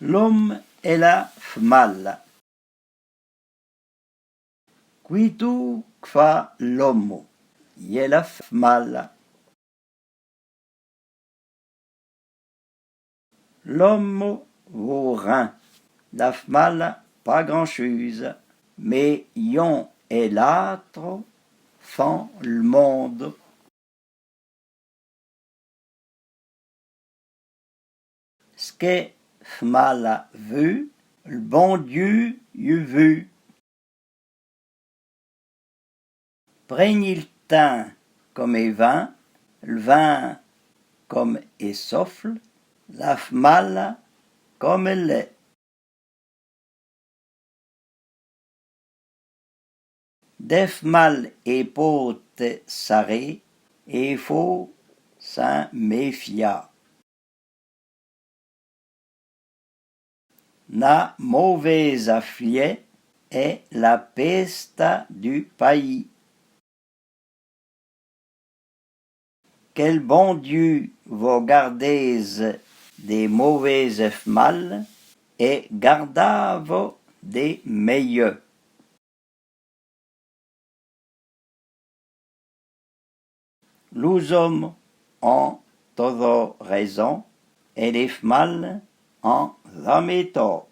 L'homme et la fmalla. Quitu fa l'homo, e la fmalla. L'homme vaut rien, la fmalla pas grand-chose, mais yon et l'autre font le monde. Ce que fmalla veut, le bon Dieu y veut. Prenez le temps comme est vin, le vin comme est souffle, la fmalla comme elle est. Def mal et pote saré, et faut s'en méfier. La mauvaise affliée est la peste du pays. Quel bon Dieu vous garder des mauvaises mal et gardez-vous des meilleurs. Les hommes ont toute raison et les femmes ont jamais tort.